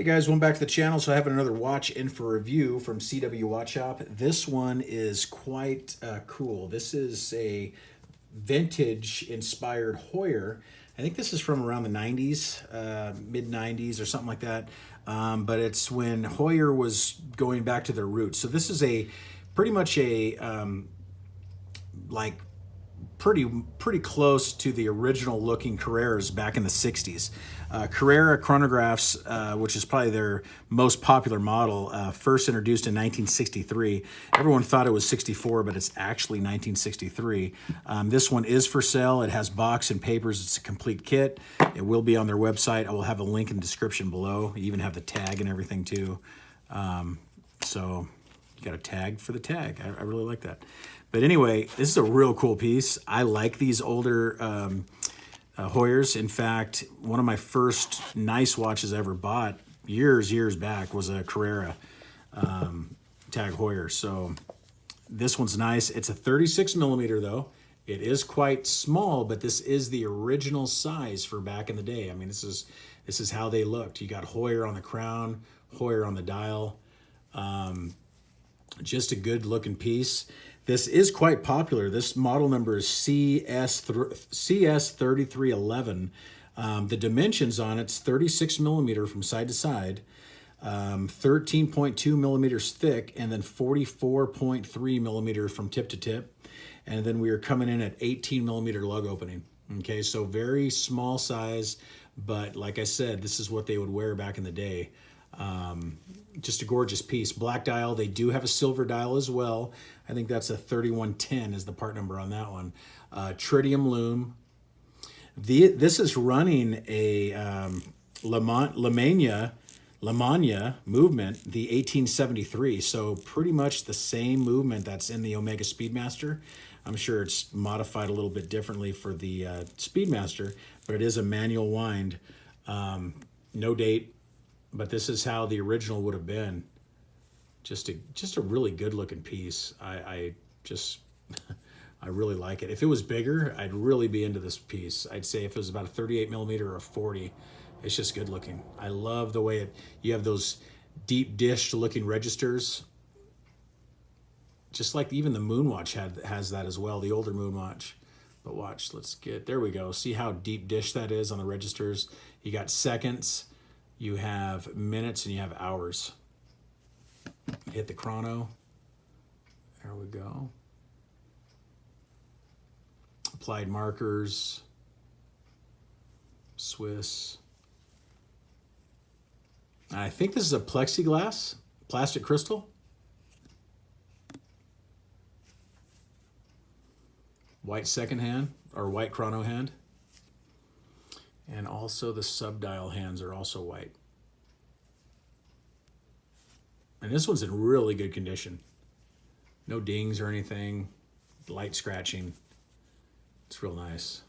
Hey guys, welcome back to the channel. So I have another watch in for review from CW Watch Shop. This one is quite cool. This is a vintage inspired Heuer. I think this is from around the 90s, mid 90s or something like that. But it's when Heuer was going back to their roots. So this is a pretty much a like pretty close to the original looking Carreras back in the 60s. Carrera chronographs, which is probably their most popular model, first introduced in 1963. Everyone thought it was 64, but it's actually 1963. This one is for sale. It has box and papers. It's a complete kit. It will be on their website. I will have a link in the description below. You even have the tag and everything too. So you got a tag for the tag. I really like that. But anyway, this is a real cool piece. I like these older Heuers. In fact, one of my first nice watches I ever bought years back was a Carrera tag Heuer. So this one's nice. It's a 36 millimeter though. It is quite small, but this is the original size for back in the day. I mean, this is how they looked. You got Heuer on the crown, Heuer on the dial. Just a good looking piece. This is quite popular. This model number is CS3111. The dimensions on it's 36 millimeter from side to side, 13.2 millimeters thick, and then 44.3 millimeter from tip to tip. And then we are coming in at 18 millimeter lug opening. Okay, so very small size, but like I said, this is what they would wear back in the day. Just a gorgeous piece. Black dial. They do have a silver dial as well. I think that's a 3110 is the part number on that one. Tritium loom. This is running a La Mania movement, the 1873. So pretty much the same movement that's in the Omega Speedmaster. I'm sure it's modified a little bit differently for the Speedmaster, but it is a manual wind. No date. But this is how the original would have been. Just a really good looking piece. I really like it. If it was bigger, I'd really be into this piece. I'd say if it was about a 38 millimeter or a 40, it's just good looking. I love the way you have those deep dish looking registers. Just like even the Moonwatch has that as well, the older Moonwatch. But watch, there we go. See how deep dish that is on the registers? You got seconds. You have minutes and you have hours. Hit the chrono. There we go. Applied markers. Swiss. I think this is a plexiglass, plastic crystal. White second hand, or white chrono hand. And also the sub-dial hands are also white. And this one's in really good condition. No dings or anything, light scratching. It's real nice.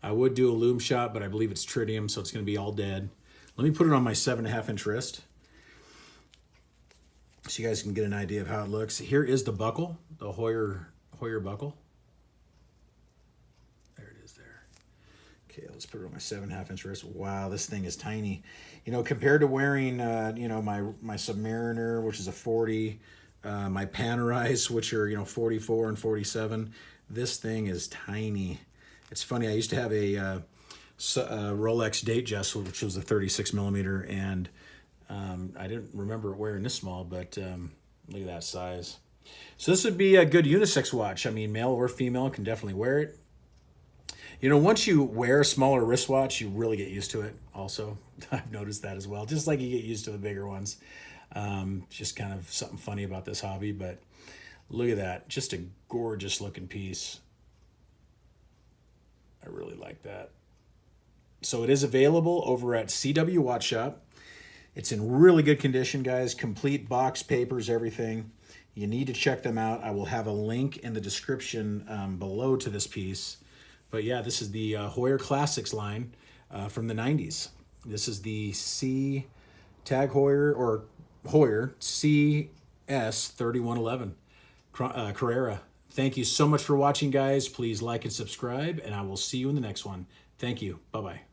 I would do a loom shot, but I believe it's tritium, so it's gonna be all dead. Let me put it on my 7.5 inch wrist so you guys can get an idea of how it looks. Here is the buckle, the Heuer buckle. Okay, let's put it on my 7.5 inch wrist. Wow, this thing is tiny. You know, compared to wearing, you know, my Submariner, which is a 40, my Panerais, which are, 44 and 47, this thing is tiny. It's funny, I used to have a Rolex Datejust, which was a 36 millimeter, and I didn't remember wearing this small, but look at that size. So this would be a good unisex watch. I mean, male or female can definitely wear it. You know, once you wear a smaller wristwatch, you really get used to it also. I've noticed that as well, just like you get used to the bigger ones. Just kind of something funny about this hobby, but look at that. Just a gorgeous looking piece. I really like that. So it is available over at CW Watch Shop. It's in really good condition, guys. Complete box, papers, everything. You need to check them out. I will have a link in the description below to this piece. But yeah, this is the Heuer Classics line from the 90s. This is the C Tag Heuer, or Heuer CS3111 Carrera. Thank you so much for watching, guys. Please like and subscribe, and I will see you in the next one. Thank you. Bye-bye.